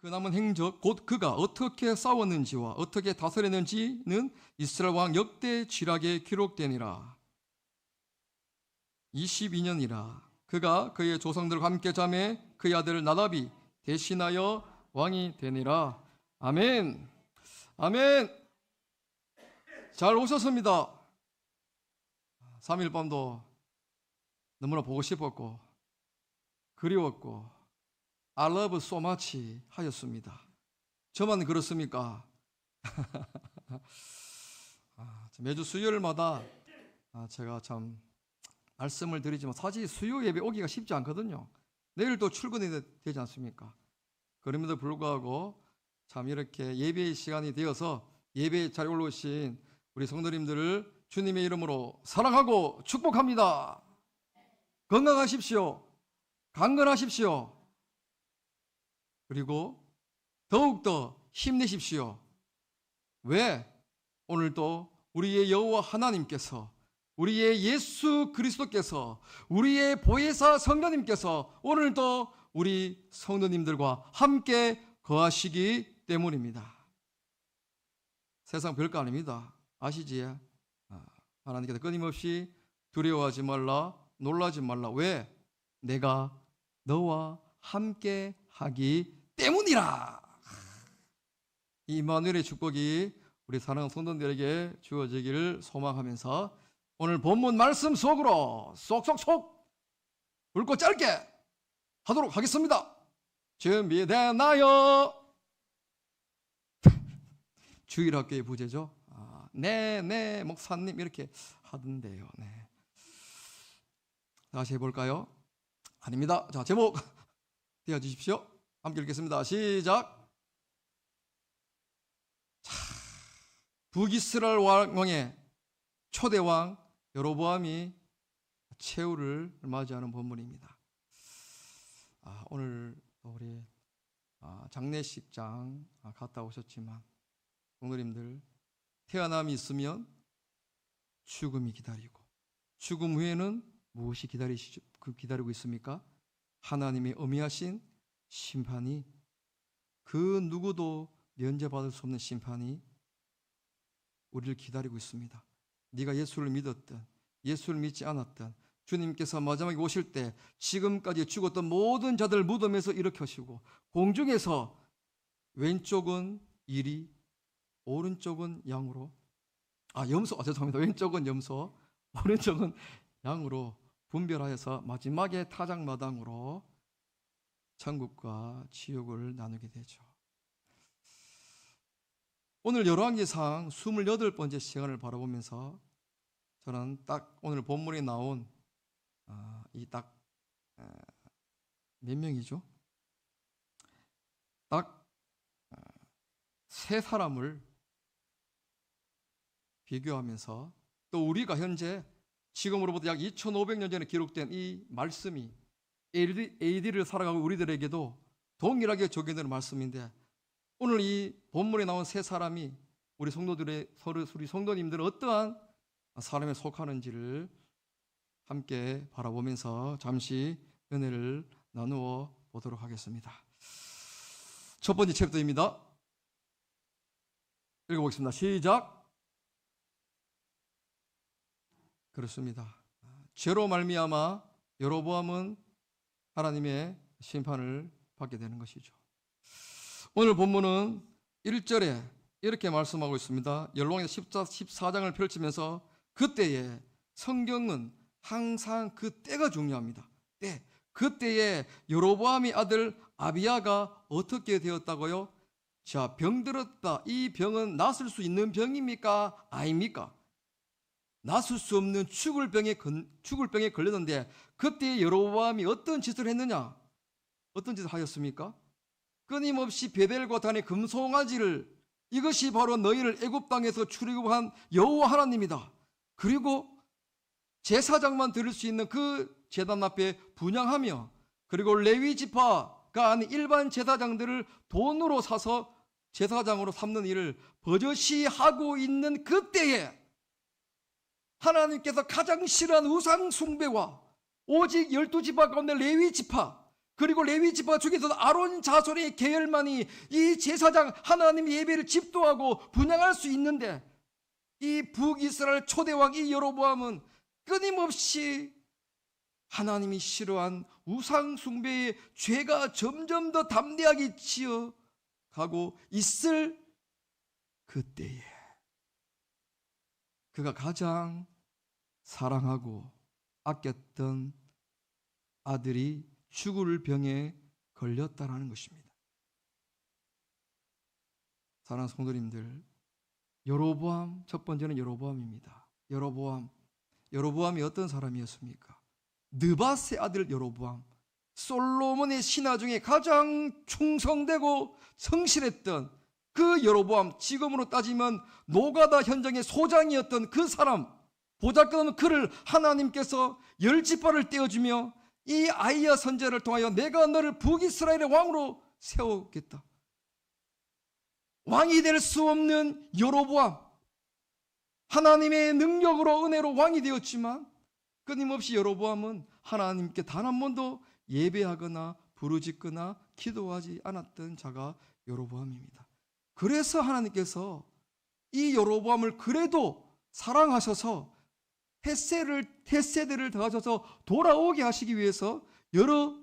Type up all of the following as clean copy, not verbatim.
그 남은 행적 곧 그가 어떻게 싸웠는지와 어떻게 다스렸는지는 이스라엘 왕 역대 지략에 기록되니라. 22년이라 그가 그의 조상들과 함께 잠에 그의 아들 나답이 대신하여 왕이 되니라. 아멘. 아멘. 잘 오셨습니다. 3일 밤도 너무나 보고 싶었고 그리웠고 I love so much 하였습니다. 저만 그렇습니까? 매주 수요일마다 제가 참 말씀을 드리지만 사실 수요 예배 오기가 쉽지 않거든요. 내일 또 출근이 되지 않습니까? 그럼에도 불구하고 참 이렇게 예배의 시간이 되어서 예배 자리에 올라오신 우리 성도님들을 주님의 이름으로 사랑하고 축복합니다. 건강하십시오. 강건하십시오. 그리고 더욱더 힘내십시오. 왜? 오늘도 우리의 여호와 하나님께서, 우리의 예수 그리스도께서, 우리의 보혜사 성령님께서 오늘도 우리 성도님들과 함께 거하시기 때문입니다. 세상 별거 아닙니다. 아시지? 하나님께서 끊임없이 두려워하지 말라, 놀라지 말라. 왜? 내가 너와 함께 하기 때문이라. 이 임마누엘의 축복이 우리 사랑하는 성도들에게 주어지기를 소망하면서 오늘 본문 말씀 속으로 쏙쏙쏙 굵고 짧게 하도록 하겠습니다. 준비되나요? 주일학교의 부제죠. 네 목사님 이렇게 하던데요. 네. 다시 해볼까요? 아닙니다. 자, 제목 띄워주십시오. 함께 읽겠습니다. 시작. 자, 북이스라엘 왕의 초대왕 여로보암이 최후를 맞이하는 본문입니다. 오늘 우리 장례식장 갔다 오셨지만 성도님들, 태어남이 있으면 죽음이 기다리고 죽음 후에는 무엇이 기다리고 있습니까? 하나님의 엄미하신 심판이, 그 누구도 면제받을 수 없는 심판이 우리를 기다리고 있습니다. 네가 예수를 믿었든 예수를 믿지 않았든 주님께서 마지막에 오실 때 지금까지 죽었던 모든 자들 무덤에서 일으켜시고 공중에서 왼쪽은 이리 오른쪽은 양으로 죄송합니다. 왼쪽은 염소 오른쪽은 양으로 분별하여서 마지막에 타작마당으로 천국과 지옥을 나누게 되죠. 오늘 열왕기상 28번째 시간을 바라보면서 저는 딱 오늘 본문에 나온 이 딱 몇 명이죠? 딱 세 사람을 비교하면서 또 우리가 현재 지금으로부터 약 2500년 전에 기록된 이 말씀이 AD를 살아가고 우리들에게도 동일하게 적용되는 말씀인데, 오늘 이 본문에 나온 세 사람이 우리 성도님들은 어떠한 사람에 속하는지를 함께 바라보면서 잠시 은혜를 나누어 보도록 하겠습니다. 첫 번째 챕터입니다. 읽어보겠습니다. 시작. 그렇습니다. 죄로 말미암아 여로보암은 하나님의 심판을 받게 되는 것이죠. 오늘 본문은 1절에 이렇게 말씀하고 있습니다. 열왕기상 14장을 펼치면서 그때에, 성경은 항상 그 때가 중요합니다. 때. 그때에 여로보암의 아들 아비야가 어떻게 되었다고요? 자, 병들었다. 이 병은 낫을 수 있는 병입니까? 아닙니까? 낫을 수 없는 죽을 병에 걸렸는데 그때 여로보암이 어떤 짓을 했느냐? 어떤 짓을 하였습니까? 끊임없이 베델과 단의 금송아지를, 이것이 바로 너희를 애굽 땅에서 출애굽한 여호와 하나님이다. 그리고 제사장만 드릴 수 있는 그 제단 앞에 분향하며, 그리고 레위 지파가 아닌 일반 제사장들을 돈으로 사서 제사장으로 삼는 일을 버젓이 하고 있는 그때에 하나님께서 가장 싫어하는 우상 숭배와 오직 12지파 가운데 레위 지파, 그리고 레위 지파 중에서도 아론 자손의 계열만이 이 제사장 하나님의 예배를 집도하고 분양할 수 있는데, 이 북이스라엘 초대왕 이 여로보암은 끊임없이 하나님이 싫어한 우상 숭배의 죄가 점점 더 담대하게 치어가고 있을 그때에 그가 가장 사랑하고 아꼈던 아들이 죽을 병에 걸렸다라는 것입니다. 사랑하는 성도님들, 여로보암, 첫 번째는 여로보암입니다. 여로보암이 어떤 사람이었습니까? 느밧의 아들 여로보암, 솔로몬의 신하 중에 가장 충성되고 성실했던 그 여로보암, 지금으로 따지면 노가다 현장의 소장이었던 그 사람, 보잘것없는 그를 하나님께서 열 지파를 떼어주며 이 아이야 선지자를 통하여 내가 너를 북이스라엘의 왕으로 세우겠다. 왕이 될 수 없는 여로보암, 하나님의 능력으로 은혜로 왕이 되었지만 끊임없이 여로보암은 하나님께 단 한 번도 예배하거나 부르짖거나 기도하지 않았던 자가 여로보암입니다. 그래서 하나님께서 이 여로보암을 그래도 사랑하셔서 햇세대를 더하셔서 돌아오게 하시기 위해서 여러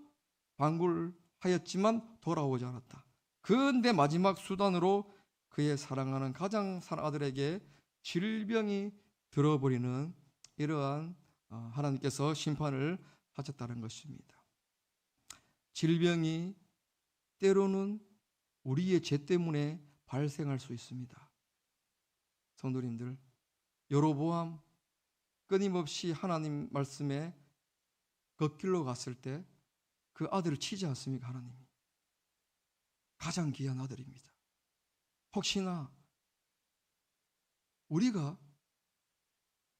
방구를 하였지만 돌아오지 않았다. 그런데 마지막 수단으로 그의 사랑하는 가장 사랑하는 아들에게 질병이 들어버리는 이러한 하나님께서 심판을 하셨다는 것입니다. 질병이 때로는 우리의 죄 때문에 발생할 수 있습니다. 성도님들, 여로보암 끊임없이 하나님 말씀에 걷길로 갔을 때 그 아들을 치지 않습니까? 하나님이 가장 귀한 아들입니다. 혹시나 우리가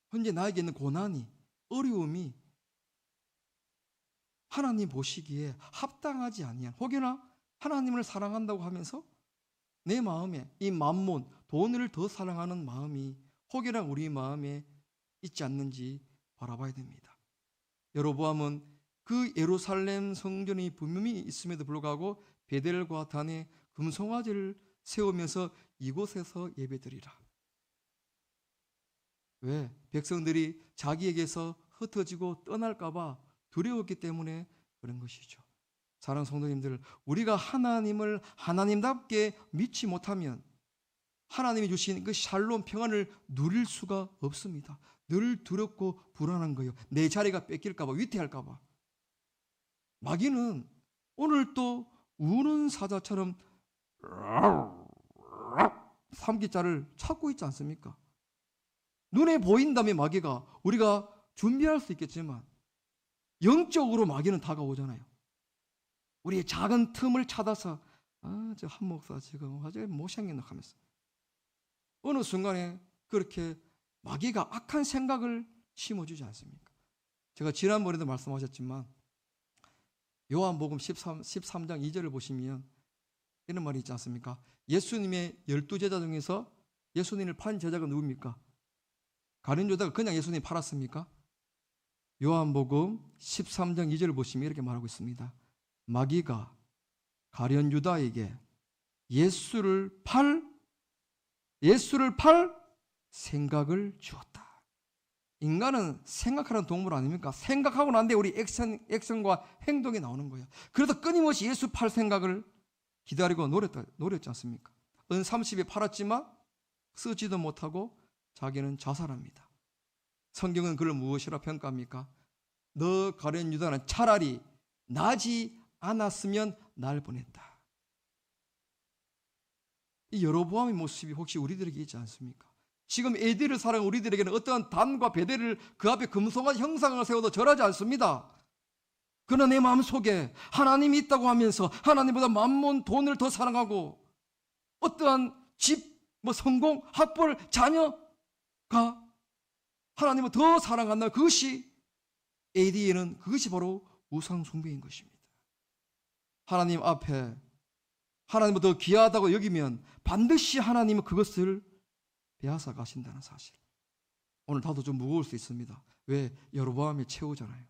현재 나에게 있는 고난이, 어려움이 하나님 보시기에 합당하지 아니한, 혹여나 하나님을 사랑한다고 하면서 내 마음에 이 만몬, 돈을 더 사랑하는 마음이 혹여나 우리 마음에 있지 않는지 바라봐야 됩니다. 여로보암은 그 예루살렘 성전이 분명히 있음에도 불구하고 베델과 단에 금송아지를 세우면서 이곳에서 예배드리라. 왜? 백성들이 자기에게서 흩어지고 떠날까봐 두려웠기 때문에 그런 것이죠. 사랑하는 성도님들, 우리가 하나님을 하나님답게 믿지 못하면 하나님이 주신 그 샬롬 평안을 누릴 수가 없습니다. 늘 두렵고 불안한 거예요. 내 자리가 뺏길까봐, 위태할까봐. 마귀는 오늘 또 우는 사자처럼 삼기자를 찾고 있지 않습니까? 눈에 보인다면 마귀가 우리가 준비할 수 있겠지만 영적으로 마귀는 다가오잖아요. 우리의 작은 틈을 찾아서 저 한 목사 지금 아주 못생겼나 하면서 어느 순간에 그렇게 마귀가 악한 생각을 심어주지 않습니까? 제가 지난번에도 말씀하셨지만 요한복음 13장 2절을 보시면 이런 말이 있지 않습니까? 예수님의 12제자 중에서 예수님을 판 제자가 누굽니까? 가룟 유다가 그냥 예수님 팔았습니까? 요한복음 13장 2절을 보시면 이렇게 말하고 있습니다. 마귀가 가룟 유다에게 예수를 팔 생각을 주었다. 인간은 생각하는 동물 아닙니까? 생각하고 난 뒤에 우리 액션과 행동이 나오는 거예요. 그래서 끊임없이 예수 팔 생각을 기다리고 노렸지 않습니까? 은 30에 팔았지만 쓰지도 못하고 자기는 자살합니다. 성경은 그를 무엇이라 평가합니까? 너 가룟 유다는 차라리 나지 않았으면 날 보냈다. 이 여로보암의 모습이 혹시 우리들에게 있지 않습니까? 지금 에디를 사랑하는 우리들에게는 어떠한 단과 베델을 그 앞에 금송아지 형상을 세워도 절하지 않습니다. 그러나 내 마음속에 하나님이 있다고 하면서 하나님보다 만몬, 돈을 더 사랑하고 어떠한 집, 성공, 학벌, 자녀가 하나님을 더 사랑한다. 그것이 에디에는 그것이 바로 우상 숭배인 것입니다. 하나님 앞에 하나님을 더 귀하다고 여기면 반드시 하나님은 그것을 빼앗아 가신다는 사실. 오늘 다도 좀 무거울 수 있습니다. 왜? 여로보암이 채우잖아요.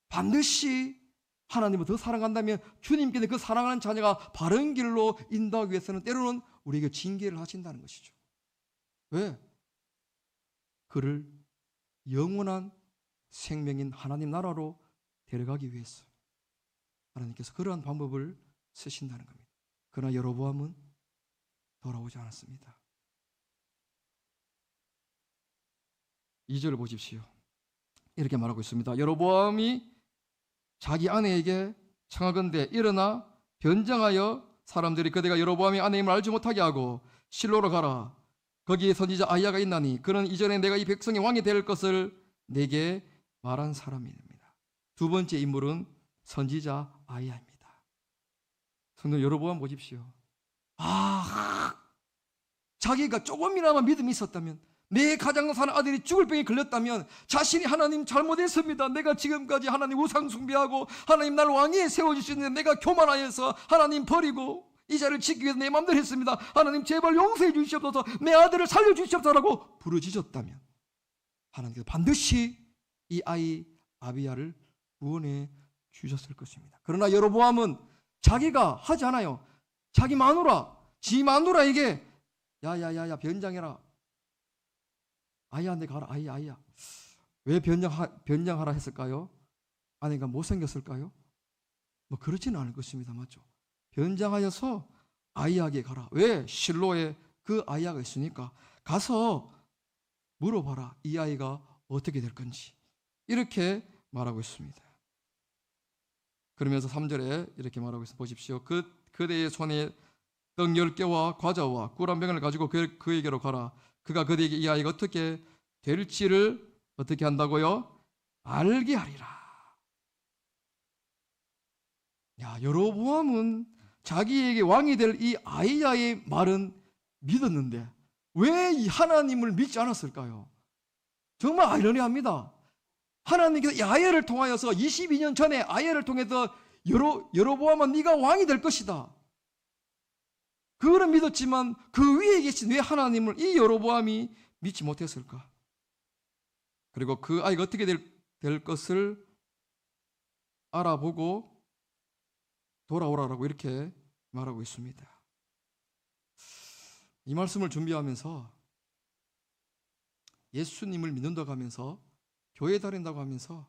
반드시 하나님을 더 사랑한다면 주님께서 그 사랑하는 자녀가 바른 길로 인도하기 위해서는 때로는 우리에게 징계를 하신다는 것이죠. 왜? 그를 영원한 생명인 하나님 나라로 데려가기 위해서 하나님께서 그러한 방법을 쓰신다는 겁니다. 그러나 여로보암은 돌아오지 않았습니다. 2절을 보십시오. 이렇게 말하고 있습니다. 여로보암이 자기 아내에게 청하건대 일어나 변장하여 사람들이 그대가 여로보암의 아내임을 알지 못하게 하고 실로로 가라. 거기에 선지자 아히야가 있나니 그는 이전에 내가 이 백성의 왕이 될 것을 내게 말한 사람입니다. 두 번째 인물은 선지자 아히야입니다. 성도 여로보암 보십시오. 자기가 조금이나마 믿음이 있었다면, 내 가장 사는 아들이 죽을 병에 걸렸다면 자신이 하나님 잘못했습니다. 내가 지금까지 하나님 우상 숭배하고 하나님 날 왕위에 세워주시는데 내가 교만하여서 하나님 버리고 이 자를 지키기 위해서 내 마음대로 했습니다. 하나님 제발 용서해 주시옵소서, 내 아들을 살려주시옵소서라고 부르짖었다면 하나님께서 반드시 이 아이 아비야를 구원해 주셨을 것입니다. 그러나 여로보암은 자기가 하지 않아요. 자기 마누라, 지 마누라에게 야야야야 변장해라. 아이한테 가라. 아이야. 왜 변장하라 했을까요? 아내가 못생겼을까요? 뭐 그렇지는 않을 것입니다. 맞죠? 변장하여서 아이에게 가라. 왜? 실로에 그 아이가 있으니까 가서 물어봐라. 이 아이가 어떻게 될 건지. 이렇게 말하고 있습니다. 그러면서 3절에 이렇게 말하고 있습니다. 보십시오. 그대의 손에 떡 10개와 과자와 꿀 한 병을 가지고 그에게로 가라. 그가 그대에게 이 아이가 어떻게 될지를 어떻게 한다고요? 알게 하리라. 여로보암은 자기에게 왕이 될 이 아히야의 말은 믿었는데 왜 이 하나님을 믿지 않았을까요? 정말 아이러니합니다. 하나님께서 이 아히야를 통하여서 22년 전에 아히야를 통해서 여로보암은 네가 왕이 될 것이다. 그거는 믿었지만 그 위에 계신 왜 하나님을 이 여로보암이 믿지 못했을까? 그리고 그 아이가 어떻게 될 것을 알아보고 돌아오라라고 이렇게 말하고 있습니다. 이 말씀을 준비하면서 예수님을 믿는다고 하면서 교회 다닌다고 하면서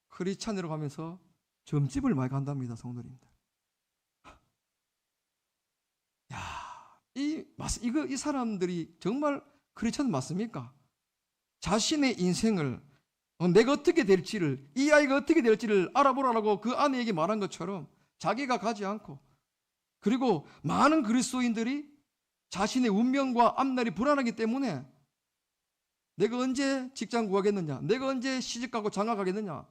크리스찬이라고 하면서 점집을 많이 간답니다. 성도님들. 이 사람들이 정말 크리스찬 맞습니까? 자신의 인생을 내가 어떻게 될지를, 이 아이가 어떻게 될지를 알아보라고 그 아내에게 말한 것처럼 자기가 가지 않고, 그리고 많은 그리스도인들이 자신의 운명과 앞날이 불안하기 때문에 내가 언제 직장 구하겠느냐, 내가 언제 시집가고 장가가겠느냐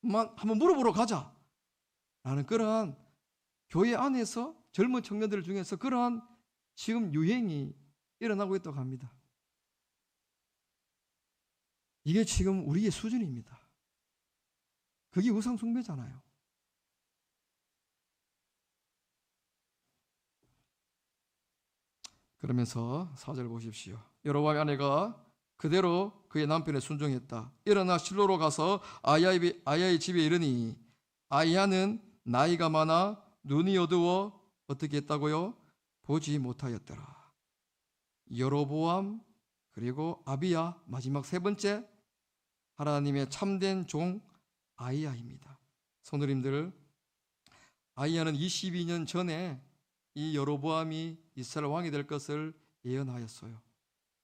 한번 물어보러 가자 라는 그러한 교회 안에서 젊은 청년들 중에서 그러한 지금 유행이 일어나고 있다고 합니다. 이게 지금 우리의 수준입니다. 그게 우상 숭배잖아요. 그러면서 4절 보십시오. 여로보암의 아내가 그대로 그의 남편에 순종했다. 일어나 실로로 가서 아히야의 집에 이르니 아히야는 나이가 많아 눈이 어두워 어떻게 했다고요? 보지 못하였더라. 여로보암 그리고 아비야, 마지막 세 번째 하나님의 참된 종 아히야입니다. 성도님들, 아히야는 22년 전에 이 여로보암이 이스라엘 왕이 될 것을 예언하였어요.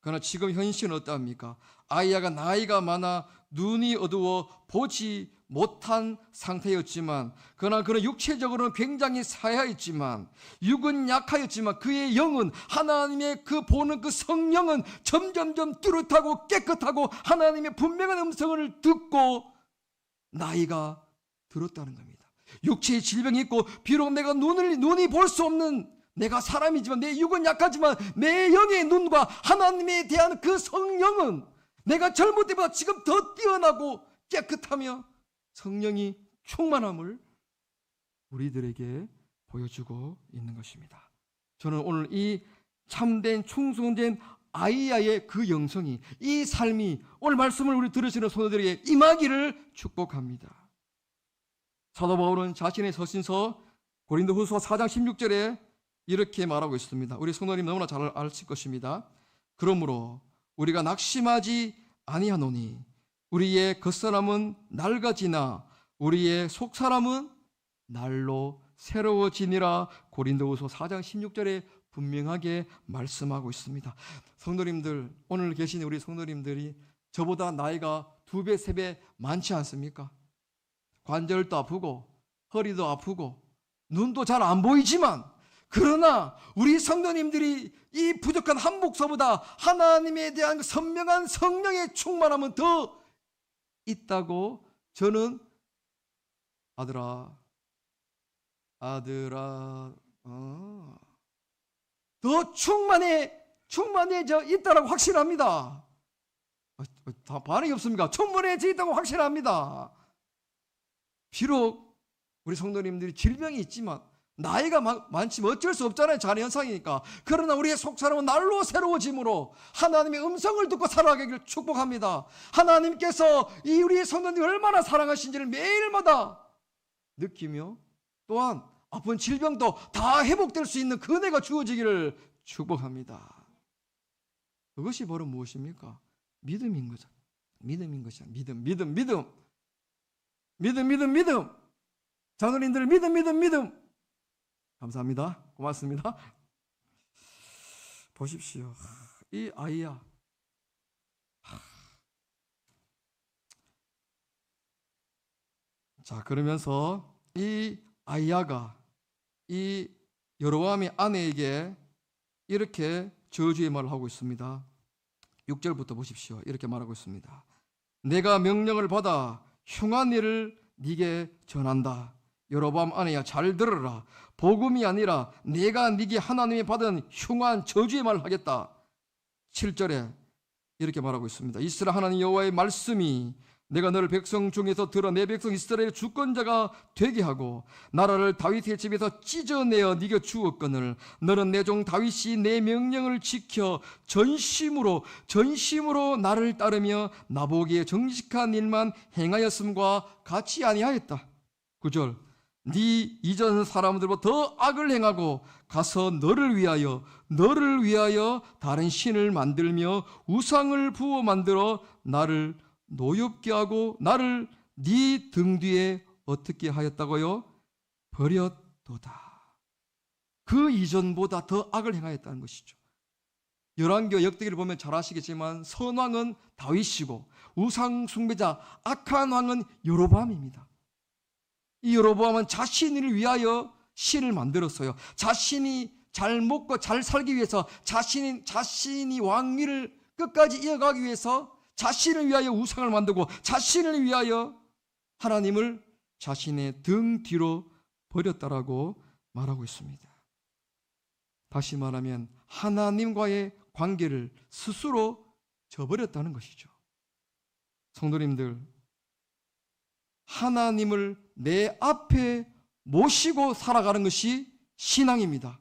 그러나 지금 현실은 어떠합니까? 아히야가 나이가 많아 눈이 어두워 보지 못한 상태였지만, 그러나 그는 육체적으로는 굉장히 사야했지만, 육은 약하였지만 그의 영은, 하나님의 그 보는 그 성령은 점점점 뚜렷하고 깨끗하고 하나님의 분명한 음성을 듣고 나이가 들었다는 겁니다. 육체의 질병이 있고 비록 내가 눈이 볼 수 없는 내가 사람이지만, 내 육은 약하지만 내 영의 눈과 하나님에 대한 그 성령은 내가 젊을 때보다 지금 더 뛰어나고 깨끗하며 성령이 충만함을 우리들에게 보여주고 있는 것입니다. 저는 오늘 이 참된 충성된 아이야의 그 영성이, 이 삶이 오늘 말씀을 우리 들으시는 성도들에게 임하기를 축복합니다. 사도 바울은 자신의 서신서 고린도후서 4장 16절에 이렇게 말하고 있습니다. 우리 성도님 너무나 잘 아실 것입니다. 그러므로 우리가 낙심하지 아니하노니 우리의 겉사람은 낡아지나 우리의 속사람은 날로 새로워지니라. 고린도후서 4장 16절에 분명하게 말씀하고 있습니다. 성도님들, 오늘 계신 우리 성도님들이 저보다 나이가 2배, 3배 많지 않습니까? 관절도 아프고 허리도 아프고 눈도 잘 안 보이지만, 그러나 우리 성도님들이 이 부족한 한 목소보다 하나님에 대한 선명한 성령의 충만함은 더 있다고 저는 더 충만해져 있다고 확신합니다. 다 반응이 없습니까? 충만해져 있다고 확신합니다. 비록 우리 성도님들이 질병이 있지만, 나이가 많지만 어쩔 수 없잖아요. 자연 현상이니까. 그러나 우리의 속사람은 날로 새로워짐으로 하나님의 음성을 듣고 살아가기를 축복합니다. 하나님께서 이 우리 성도님이 얼마나 사랑하신지를 매일마다 느끼며, 또한 아픈 질병도 다 회복될 수 있는 그 은혜가 주어지기를 축복합니다. 그것이 바로 무엇입니까? 믿음인 거죠. 믿음인 것이야. 믿음. 장로님들 믿음. 감사합니다. 고맙습니다. 보십시오. 이 아이야. 자, 그러면서 이 아이야가 이 여로보암의 아내에게 이렇게 저주의 말을 하고 있습니다. 6절부터 보십시오. 이렇게 말하고 있습니다. 내가 명령을 받아 흉한 일을 네게 전한다. 여로보암 아내야, 잘 들어라. 복음이 아니라 내가 네게 하나님이 받은 흉한 저주의 말을 하겠다. 7절에 이렇게 말하고 있습니다. 이스라엘 하나님 여호와의 말씀이 내가 너를 백성 중에서 들어 내 백성 이스라엘의 주권자가 되게 하고 나라를 다윗의 집에서 찢어내어 네게 주었거늘 너는 내 종 다윗이 내 명령을 지켜 전심으로 나를 따르며 나보기에 정직한 일만 행하였음과 같이 아니하였다. 9절 네 이전 사람들보다 더 악을 행하고 가서 너를 위하여 다른 신을 만들며 우상을 부어 만들어 나를 노엽게 하고 나를 네 등 뒤에 어떻게 하였다고요? 버렸도다. 그 이전보다 더 악을 행하였다는 것이죠. 열왕기와 역대기를 보면 잘 아시겠지만 선왕은 다윗이고 우상 숭배자 악한 왕은 여로보암입니다. 이 여로보암은 자신을 위하여 신을 만들었어요. 자신이 잘 먹고 잘 살기 위해서, 자신이 왕위를 끝까지 이어가기 위해서 자신을 위하여 우상을 만들고 자신을 위하여 하나님을 자신의 등 뒤로 버렸다라고 말하고 있습니다. 다시 말하면 하나님과의 관계를 스스로 저버렸다는 것이죠. 성도님들, 하나님을 내 앞에 모시고 살아가는 것이 신앙입니다.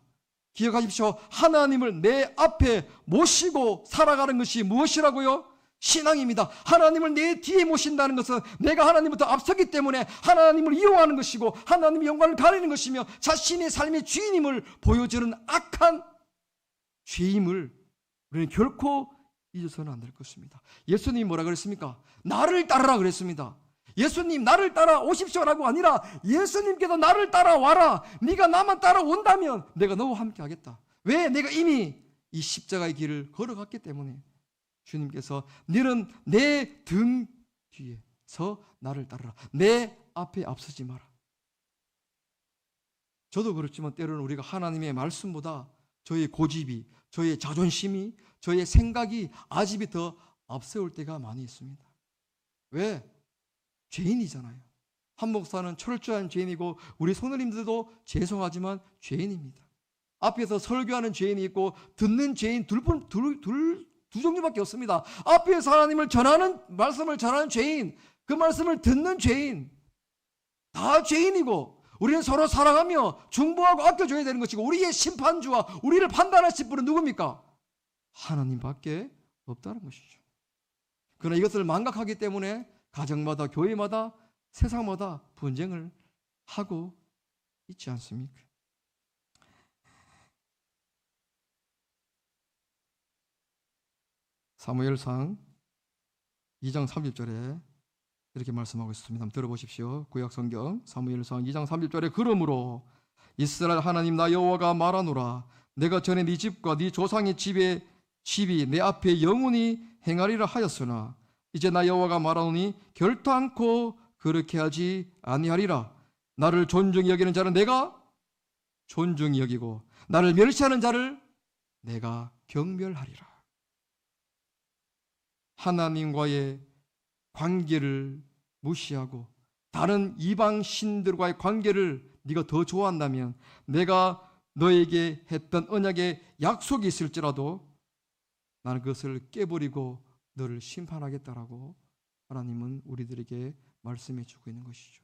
기억하십시오. 하나님을 내 앞에 모시고 살아가는 것이 무엇이라고요? 신앙입니다. 하나님을 내 뒤에 모신다는 것은 내가 하나님부터 앞서기 때문에 하나님을 이용하는 것이고 하나님의 영광을 가리는 것이며 자신의 삶의 주인임을 보여주는 악한 죄임을 우리는 결코 잊어서는 안 될 것입니다. 예수님이 뭐라 그랬습니까? 나를 따르라 그랬습니다. 예수님 나를 따라오십시오라고 아니라 예수님께서 나를 따라와라. 네가 나만 따라온다면 내가 너와 함께 하겠다. 왜? 내가 이미 이 십자가의 길을 걸어갔기 때문에. 주님께서 너는 내 등 뒤에서 나를 따르라. 내 앞에 앞서지 마라. 저도 그렇지만 때로는 우리가 하나님의 말씀보다 저의 고집이, 저의 자존심이, 저의 생각이, 아집이 더 앞세울 때가 많이 있습니다. 왜? 죄인이잖아요. 한 목사는 철저한 죄인이고 우리 성도님들도 죄송하지만 죄인입니다. 앞에서 설교하는 죄인이 있고 듣는 죄인 두 종류밖에 없습니다. 앞에서 하나님을 말씀을 전하는 죄인, 그 말씀을 듣는 죄인, 다 죄인이고 우리는 서로 사랑하며 중보하고 아껴줘야 되는 것이고 우리의 심판주와 우리를 판단하실 분은 누굽니까? 하나님밖에 없다는 것이죠. 그러나 이것을 망각하기 때문에 가정마다, 교회마다, 세상마다 분쟁을 하고 있지 않습니까? 사무엘상 2장 30절에 이렇게 말씀하고 있습니다. 한번 들어보십시오. 구약성경 사무엘상 2장 30절에 그러므로 이스라엘 하나님 나 여호와가 말하노라 내가 전에 네 집과 네 조상의 집이 내 앞에 영원히 행하리라 하였으나 이제 나 여호와가 말하노니 결단코 그렇게 하지 아니하리라. 나를 존중히 여기는 자는 내가 존중히 여기고 나를 멸시하는 자를 내가 경멸하리라. 하나님과의 관계를 무시하고 다른 이방 신들과의 관계를 네가 더 좋아한다면 내가 너에게 했던 언약의 약속이 있을지라도 나는 그것을 깨버리고 너를 심판하겠다라고 하나님은 우리들에게 말씀해 주고 있는 것이죠.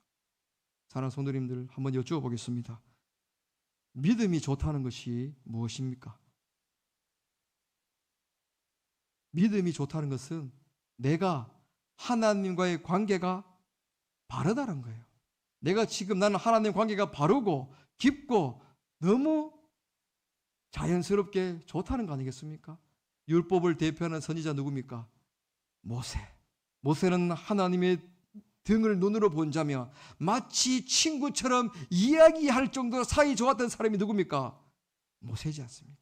사랑하는 성도님들, 한번 여쭈어보겠습니다. 믿음이 좋다는 것이 무엇입니까? 믿음이 좋다는 것은 내가 하나님과의 관계가 바르다는 거예요. 내가 지금 나는 하나님 관계가 바르고 깊고 너무 자연스럽게 좋다는 거 아니겠습니까? 율법을 대표하는 선지자 누굽니까? 모세. 모세는 하나님의 등을 눈으로 본 자며 마치 친구처럼 이야기할 정도로 사이 좋았던 사람이 누굽니까? 모세지 않습니까?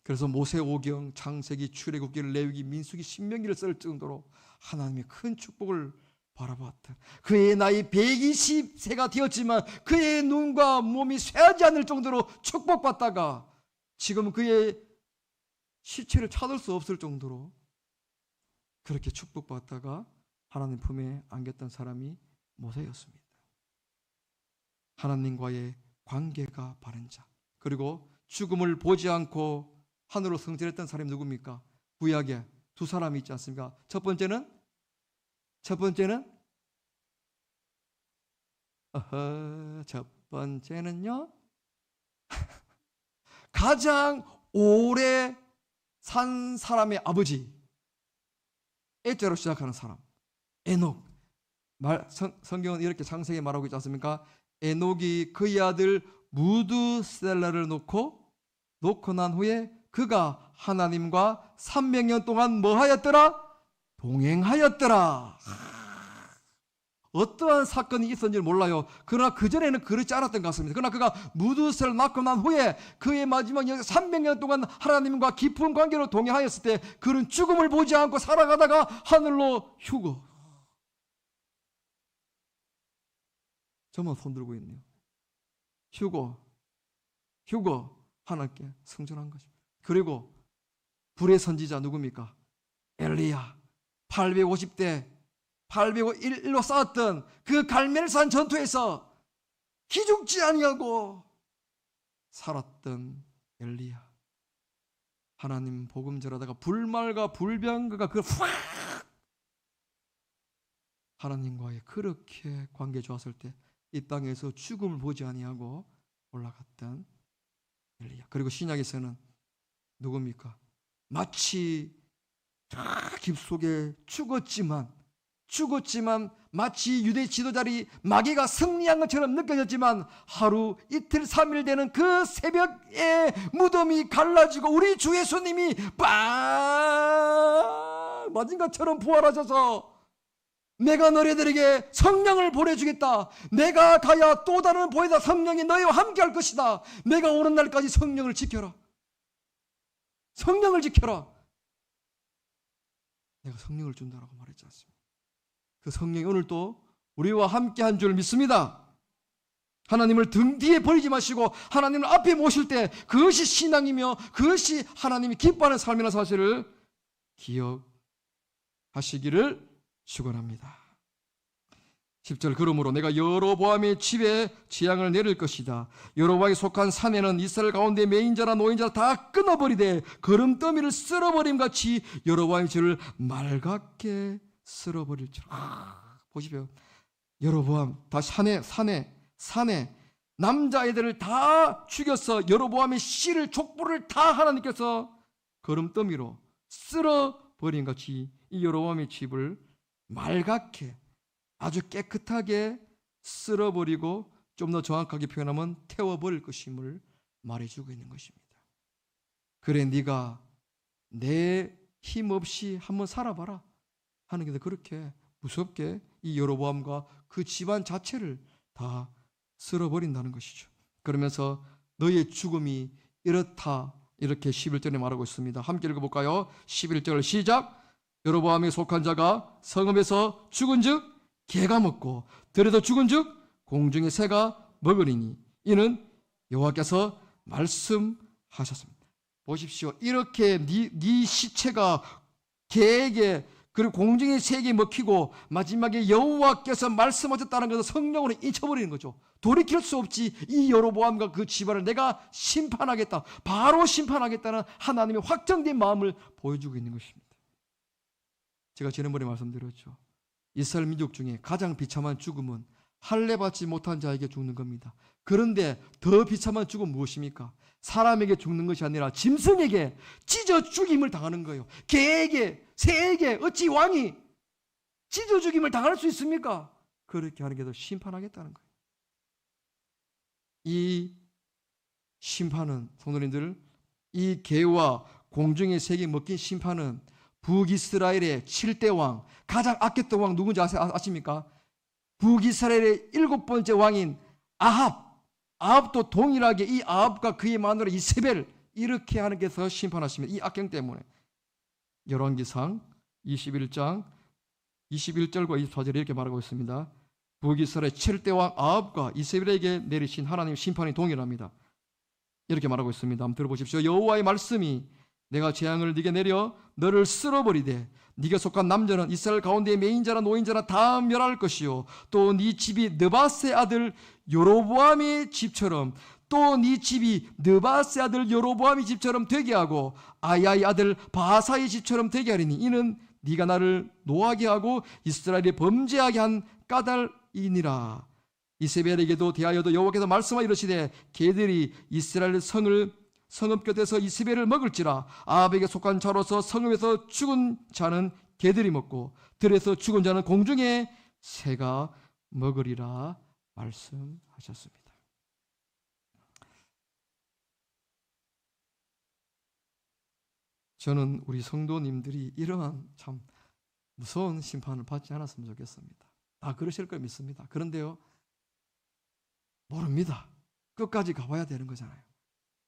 그래서 모세오경, 창세기, 출애굽기, 레위기, 민수기, 신명기를 쓸 정도로 하나님의 큰 축복을 바라보았던 그의 나이 120세가 되었지만 그의 눈과 몸이 쇠하지 않을 정도로 축복받다가 지금 그의 시체를 찾을 수 없을 정도로 그렇게 축복받다가 하나님 품에 안겼던 사람이 모세였습니다. 하나님과의 관계가 바른 자, 그리고 죽음을 보지 않고 하늘로 승진했던 사람이 누굽니까? 구약에 두 사람이 있지 않습니까? 첫 번째는 가장 오래 산 사람의 아버지, 에자로 시작하는 사람, 에녹. 성경은 이렇게 창세기에 말하고 있지 않습니까? 에녹이 그의 아들 무드셀라를 놓고 난 후에 그가 하나님과 300년 동안 뭐 하였더라? 동행하였더라. 어떠한 사건이 있었는지 몰라요. 그러나 그전에는 그렇지 않았던 것 같습니다. 그러나 그가 무드셀을 낳고 난 후에 그의 마지막 300년 동안 하나님과 깊은 관계로 동행하였을 때 그는 죽음을 보지 않고 살아가다가 하늘로 휴거. 저만 손 들고 있네요. 휴거 하나님께 승천한 것입니다. 그리고 불의 선지자 누굽니까? 엘리야. 851로 싸웠던 그 갈멜산 전투에서 기죽지 아니하고 살았던 엘리야. 하나님 복음 전하다가 불말과 불병거가 하나님과의 그렇게 관계 좋았을 때 이 땅에서 죽음을 보지 아니하고 올라갔던 엘리야. 그리고 신약에서는 누굽니까? 마치 깊속에 죽었지만 마치 유대 지도자리 마귀가 승리한 것처럼 느껴졌지만 하루 이틀 3일 되는 그 새벽에 무덤이 갈라지고 우리 주 예수님이 빵 맞은 것처럼 부활하셔서 내가 너희들에게 성령을 보내주겠다. 내가 가야 또 다른 보혜사 성령이 너희와 함께할 것이다. 내가 오는 날까지 성령을 지켜라. 내가 성령을 준다라고 말했지 않습니까? 그 성령이 오늘도 우리와 함께한 줄 믿습니다. 하나님을 등 뒤에 버리지 마시고 하나님을 앞에 모실 때 그것이 신앙이며 그것이 하나님이 기뻐하는 삶이라는 사실을 기억하시기를 축원합니다. 10절 그러므로 내가 여로보암의 집에 재앙을 내릴 것이다. 여로보암에 속한 산에는 이스라엘 가운데 매인자나 노인자나 다 끊어버리되 거름더미를 쓸어버림같이 여로보암의 집을 맑게 쓸어버릴지라. 보십시오. 여로보암 다시 산에 남자아이들을 다 죽여서 여로보암의 씨를 족보를 다 하나님께서 거름더미로 쓸어버린 같이 이 여로보암의 집을 맑게 아주 깨끗하게 쓸어버리고 좀 더 정확하게 표현하면 태워버릴 것임을 말해주고 있는 것입니다. 그래 네가 내 힘없이 한번 살아봐라 하는 게 그렇게 무섭게 이 여로보암과 그 집안 자체를 다 쓸어버린다는 것이죠. 그러면서 너의 죽음이 이렇다 이렇게 11절에 말하고 있습니다. 함께 읽어볼까요? 11절 시작. 여로보암에 속한 자가 성읍에서 죽은즉 개가 먹고 들에서 죽은즉 공중의 새가 먹으리니 이는 여호와께서 말씀하셨습니다. 보십시오. 이렇게 네 시체가 개에게 그리고 공중의 새에게 먹히고 마지막에 여호와께서 말씀하셨다는 것을 성령으로 잊혀버리는 거죠. 돌이킬 수 없지. 이 여로보암과 그 집안을 내가 심판하겠다, 바로 심판하겠다는 하나님의 확정된 마음을 보여주고 있는 것입니다. 제가 지난번에 말씀드렸죠. 이스라엘 민족 중에 가장 비참한 죽음은 할례받지 못한 자에게 죽는 겁니다. 그런데 더 비참한 죽음은 무엇입니까? 사람에게 죽는 것이 아니라 짐승에게 찢어 죽임을 당하는 거예요. 개에게, 새에게 어찌 왕이 찢어 죽임을 당할 수 있습니까? 그렇게 하는 게 더 심판하겠다는 거예요. 이 심판은 성도님들, 이 개와 공중의 새에게 먹힌 심판은 북이스라엘의 7대 왕, 가장 아꼈던 왕 누군지 아십니까? 북이스라엘의 7번째 왕인 아합도 동일하게 이 아합과 그의 마누라 이세벨 이렇게 하는 게 더 심판하십니다. 이 악행 때문에. 열왕기상 21장 21절과 24절에 이렇게 말하고 있습니다. 북이스라엘 7대 왕 아합과 이세벨에게 내리신 하나님의 심판이 동일합니다. 이렇게 말하고 있습니다. 한번 들어보십시오. 여호와의 말씀이 내가 재앙을 네게 내려 너를 쓸어버리되 네가 속한 남자는 이스라엘 가운데 매인자나 노인자나 다 멸할 것이요 또 네 집이 느바세 아들 여로보암의 집처럼 또 네 집이 느바세 아들 여로보암의 집처럼 되게 하고 아야의 아들 바사의 집처럼 되게 하리니 이는 네가 나를 노하게 하고 이스라엘이 범죄하게 한 까닭이니라. 이세벨에게도 대하여도 여호와께서 말씀하여 이르시되 개들이 이스라엘 성읍 곁에서 이세벨을 먹을지라. 아합에게 속한 자로서 성읍에서 죽은 자는 개들이 먹고 들에서 죽은 자는 공중에 새가 먹으리라 말씀하셨습니다. 저는 우리 성도님들이 이러한 참 무서운 심판을 받지 않았으면 좋겠습니다. 다 그러실 걸 믿습니다. 그런데요, 모릅니다. 끝까지 가봐야 되는 거잖아요.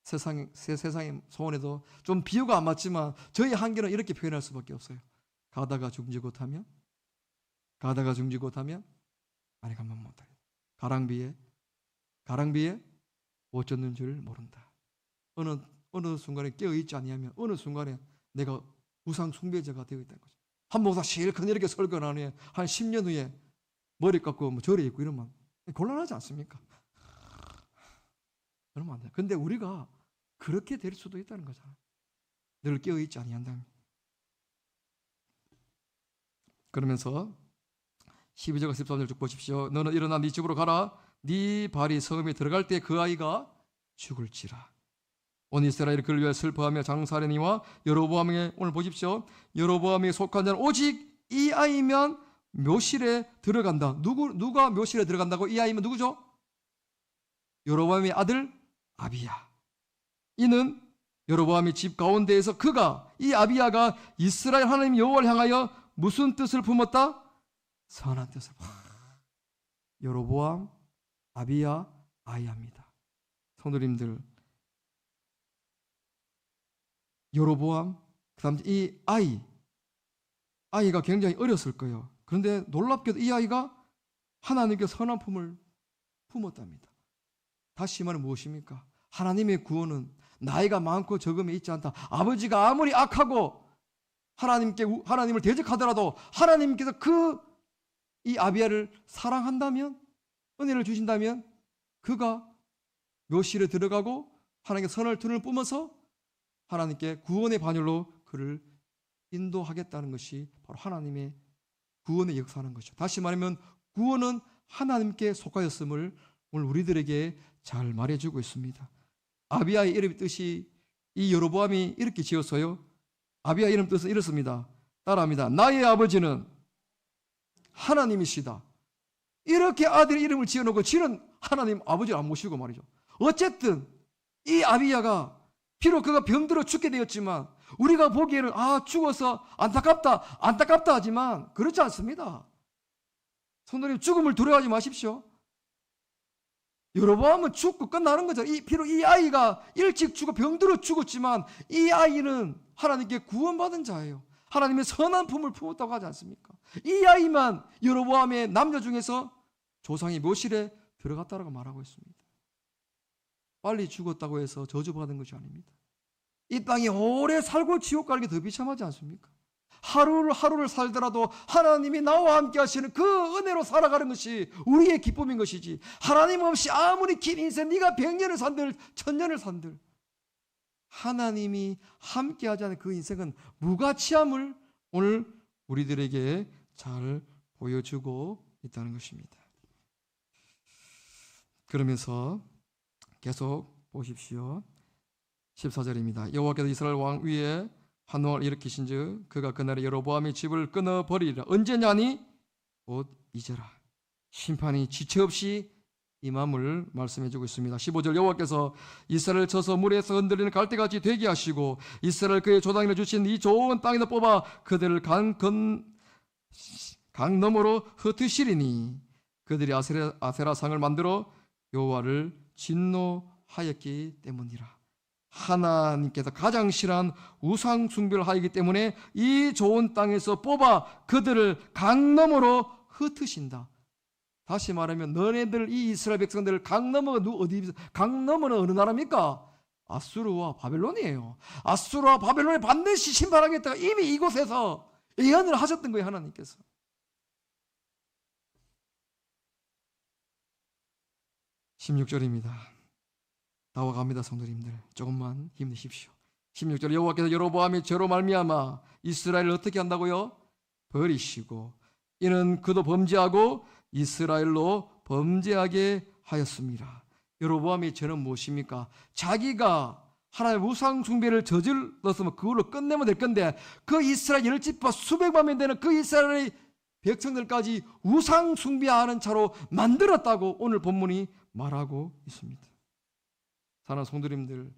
세상의 소원에도 좀 비유가 안 맞지만 저희 한계는 이렇게 표현할 수밖에 없어요. 가다가 죽지 못하면 아니 가만 못하겠다. 가랑비에 못 젖는 줄 모른다. 어느 순간에 깨어있지 아니하면 어느 순간에 내가 우상 숭배자가 되어 있다는 거죠. 한 목사 실컷 이렇게 설교한 후에 한 10년 후에 머리 깎고 뭐 절에 있고 이러면 곤란하지 않습니까? 그러면 안 돼요. 근데 우리가 그렇게 될 수도 있다는 거잖아요. 늘 깨어있지 아니한다면. 그러면서 12절과 13절 쭉 보십시오. 너는 일어나 네 집으로 가라. 네 발이 성읍에 들어갈 때 그 아이가 죽을지라. 온 이스라엘이 그를 위하여 슬퍼하며 장사하려니와 여로보암에게 오늘 보십시오. 여로보암에게 속한 자는 오직 이 아이면 묘실에 들어간다. 누가 묘실에 들어간다고? 이 아이면 누구죠? 여로보암의 아들 아비야. 이는 여로보암의 집 가운데에서 이 아비야가 이스라엘 하나님 여호와를 향하여 무슨 뜻을 품었다? 선한 뜻을. 여로보암, 아비야, 아이야입니다. 성도님들, 여로보암, 그 다음 이 아이가 굉장히 어렸을 거예요. 그런데 놀랍게도 이 아이가 하나님께 선한 품을 품었답니다. 다시 말하면 무엇입니까? 하나님의 구원은 나이가 많고 적음에 있지 않다. 아버지가 아무리 악하고 하나님을 대적하더라도 하나님께서 이 아비야를 사랑한다면, 은혜를 주신다면 그가 묘실에 들어가고 하나님께 선을 눈을 뿜어서 하나님께 구원의 반열로 그를 인도하겠다는 것이 바로 하나님의 구원의 역사하는 것이죠. 다시 말하면 구원은 하나님께 속하였음을 오늘 우리들에게 잘 말해주고 있습니다. 아비야의 이름의 뜻이 이 여로보암이 이렇게 지었어요. 아비야 이름 뜻은 이렇습니다. 따라합니다. 나의 아버지는 하나님이시다. 이렇게 아들의 이름을 지어놓고 지는 하나님 아버지를 안 모시고 말이죠. 어쨌든 이 아비야가 비록 그가 병들어 죽게 되었지만 우리가 보기에는 죽어서 안타깝다 하지만 그렇지 않습니다. 성도님, 죽음을 두려워하지 마십시오. 여로보암은 죽고 끝나는 거죠. 비록 이 아이가 일찍 죽어 병들어 죽었지만 이 아이는 하나님께 구원받은 자예요. 하나님의 선한 품을 품었다고 하지 않습니까? 이 아이만 여로보암의 남녀 중에서 조상의 묘실에 들어갔다라고 말하고 있습니다. 빨리 죽었다고 해서 저주받은 것이 아닙니다. 이 땅에 오래 살고 지옥 가는 게 더 비참하지 않습니까? 하루를 살더라도 하나님이 나와 함께 하시는 그 은혜로 살아가는 것이 우리의 기쁨인 것이지, 하나님 없이 아무리 긴 인생, 네가 100년을 산들 1000년을 산들 하나님이 함께 하지 않은 그 인생은 무가치함을 오늘 우리들에게 잘 보여주고 있다는 것입니다. 그러면서 계속 보십시오. 14절입니다. 여호와께서 이스라엘 왕 위에 환호를 일으키신즉 그가 그날에 여로보암의 집을 끊어버리리라. 언제냐니 곧 이제라. 심판이 지체 없이 임함을 말씀해주고 있습니다. 15절 여호와께서 이스라엘을 쳐서 물에서 흔들리는 갈대같이 되게 하시고 이스라엘 그의 조상에게 주신 이 좋은 땅에서 뽑아 그들을 강 너머로 흩으시리니 그들이 아세라상을 만들어 여호와를 진노하였기 때문이라. 하나님께서 가장 싫어한 우상 숭배를 하기 때문에 이 좋은 땅에서 뽑아 그들을 강 너머로 흩으신다. 다시 말하면 너네들 이 이스라엘 백성들을 강 너머가 강 너머는 어느 나라입니까? 아수르와 바벨론이에요. 아수르와 바벨론에 반드시 심판하겠다가 이미 이곳에서 예언을 하셨던 거예요. 하나님께서. 16절입니다. 나와 갑니다. 성도님들 조금만 힘내십시오. 16절 여호와께서 여로보암의 죄로 말미암아 이스라엘을 어떻게 한다고요? 버리시고 이는 그도 범죄하고 이스라엘로 범죄하게 하였습니다. 여로보암의 죄는 무엇입니까? 자기가 하나님의 우상 숭배를 저질렀으면 그걸로 끝내면 될 건데 그 이스라엘 10지파 수백만 명 되는 그 이스라엘의 백성들까지 우상 숭배하는 차로 만들었다고 오늘 본문이 말하고 있습니다. 사랑하는 성도님들,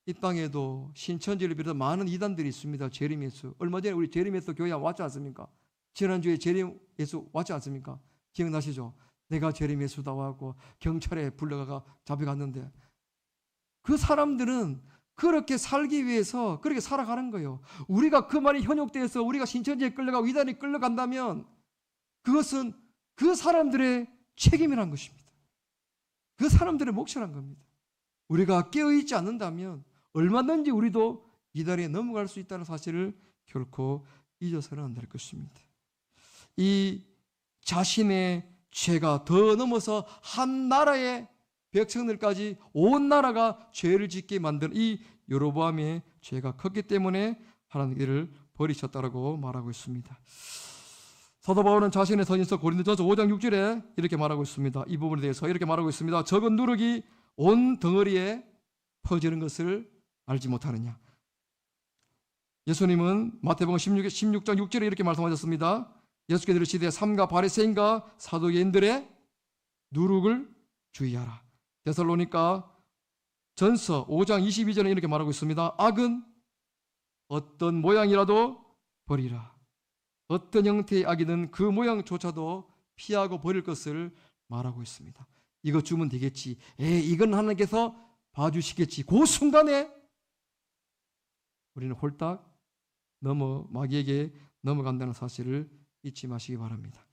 이 땅에도 신천지를 비롯해 많은 이단들이 있습니다. 재림예수. 얼마 전에 우리 재림예수 교회 왔지 않습니까? 지난주에 재림예수 왔지 않습니까? 기억나시죠? 내가 재림예수다 하고 경찰에 불러가 잡혀갔는데 그 사람들은 그렇게 살기 위해서 그렇게 살아가는 거예요. 우리가 그 말이 현혹돼서 우리가 신천지에 끌려가고 이단에 끌려간다면 그것은 그 사람들의 책임이란 것입니다. 그 사람들의 몫이란 겁니다. 우리가 깨어있지 않는다면 얼마든지 우리도 이단에 넘어갈 수 있다는 사실을 결코 잊어서는 안 될 것입니다. 이 자신의 죄가 더 넘어서 한 나라의 백성들까지 온 나라가 죄를 짓게 만든 이 여로보암의 죄가 컸기 때문에 하나님께서 이를 버리셨다라고 말하고 있습니다. 사도 바울은 자신의 서신서 고린도전서 5장 6절에 이렇게 말하고 있습니다. 이 부분에 대해서 이렇게 말하고 있습니다. 적은 누룩이 온 덩어리에 퍼지는 것을 알지 못하느냐. 예수님은 마태복음 16장 6절에 이렇게 말씀하셨습니다. 예수께서 이르시되 삼가 바리새인과 사두개인들의 누룩을 주의하라. 데살로니가 전서 5장 22절에 이렇게 말하고 있습니다. 악은 어떤 모양이라도 버리라. 어떤 형태의 악이든 그 모양조차도 피하고 버릴 것을 말하고 있습니다. 이거 주면 되겠지. 이건 하나님께서 봐주시겠지. 그 순간에 우리는 홀딱 마귀에게 넘어간다는 사실을 잊지 마시기 바랍니다.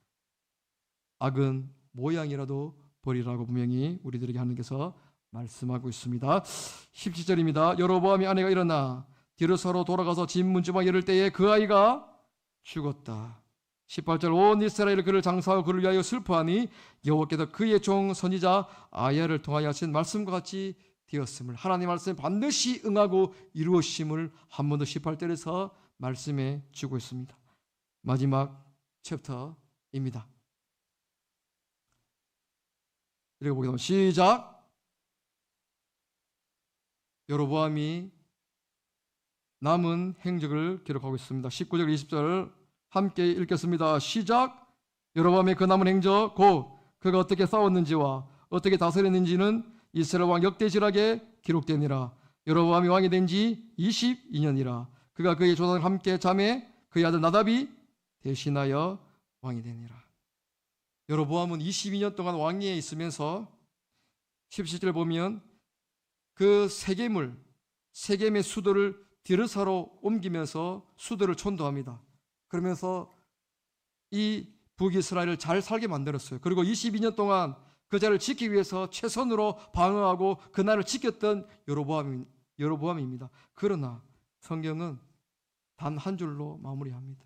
악은 모양이라도 버리라고 분명히 우리들에게 하나님께서 말씀하고 있습니다. 17절입니다. 여로보암의 아내가 일어나 뒤로 서로 돌아가서 집 문지방 열을 때에 그 아이가 죽었다. 18절 온 이스라엘이 그를 장사하고 그를 위하여 슬퍼하니 여호와께서 그의 종 선지자 아야를 통하여 하신 말씀과 같이 되었음을, 하나님 말씀에 반드시 응하고 이루어심을 한 번 더 18절에서 말씀해 주고 있습니다. 마지막 챕터입니다. 읽어보겠습니다. 시작. 여로보암이 남은 행적을 기록하고 있습니다. 19절 20절 함께 읽겠습니다. 시작. 여로보암의 그 남은 행적 곧 그가 어떻게 싸웠는지와 어떻게 다스렸는지는 이스라엘 왕 역대지락에 기록되니라. 여로보암이 왕이 된 지 22년이라. 그가 그의 조상과 함께 잠에 그의 아들 나답이 대신하여 왕이 되니라. 여로보암은 22년 동안 왕위에 있으면서 17절 보면 그 세겜의 수도를 디르사로 옮기면서 수도를 천도합니다. 그러면서 이 북이스라엘을 잘 살게 만들었어요. 그리고 22년 동안 그 자리를 지키기 위해서 최선으로 방어하고 그 나라를 지켰던 여로보암입니다. 그러나 성경은 단 한 줄로 마무리합니다.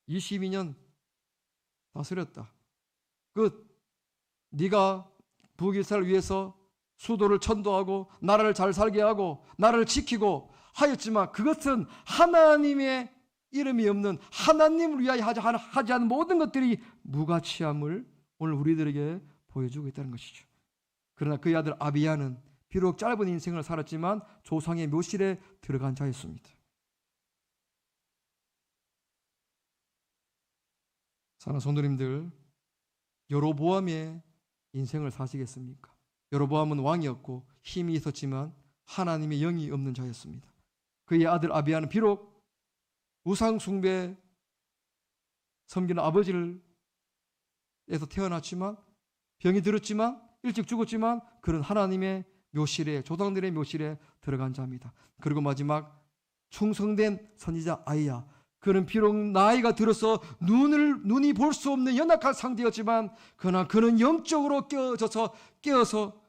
22년 다스렸다. 네가 북이스라엘을 위해서 수도를 천도하고 나라를 잘 살게 하고 나라를 지키고 하였지만 그것은 하나님의 이름이 없는 하나님을 위하여 하지 않은 모든 것들이 무가치함을 오늘 우리들에게 보여주고 있다는 것이죠. 그러나 그의 아들 아비야는 비록 짧은 인생을 살았지만 조상의 묘실에 들어간 자였습니다. 사랑하는 성도님들, 여로보암의 인생을 사시겠습니까? 여로보암은 왕이었고 힘이 있었지만 하나님의 영이 없는 자였습니다. 그의 아들 아비야는 비록 우상 숭배 섬기는 아버지를 에서 태어났지만 병이 들었지만 일찍 죽었지만 그는 하나님의 묘실에 조상들의 묘실에 들어간 자입니다. 그리고 마지막 충성된 선지자 아이야, 그는 비록 나이가 들어서 눈이 볼 수 없는 연약한 상태였지만 그러나 그는 영적으로 깨어서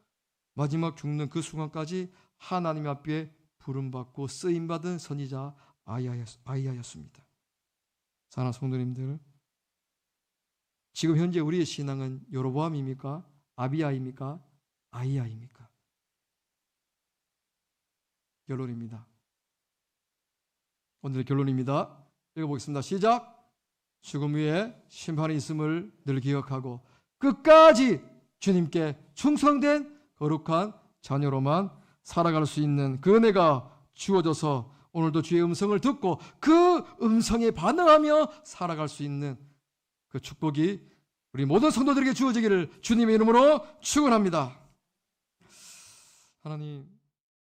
마지막 죽는 그 순간까지 하나님 앞에 부름받고 쓰임받은 선지자 아이야였습니다. 사랑하는 성도님들, 지금 현재 우리의 신앙은 여로보암입니까? 아비야입니까? 아이야입니까? 결론입니다. 오늘의 결론입니다. 읽어보겠습니다. 시작. 죽음 위에 심판이 있음을 늘 기억하고 끝까지 주님께 충성된 거룩한 자녀로만 살아갈 수 있는 그 은혜가 주어져서 오늘도 주의 음성을 듣고 그 음성에 반응하며 살아갈 수 있는 그 축복이 우리 모든 성도들에게 주어지기를 주님의 이름으로 축원합니다. 하나님,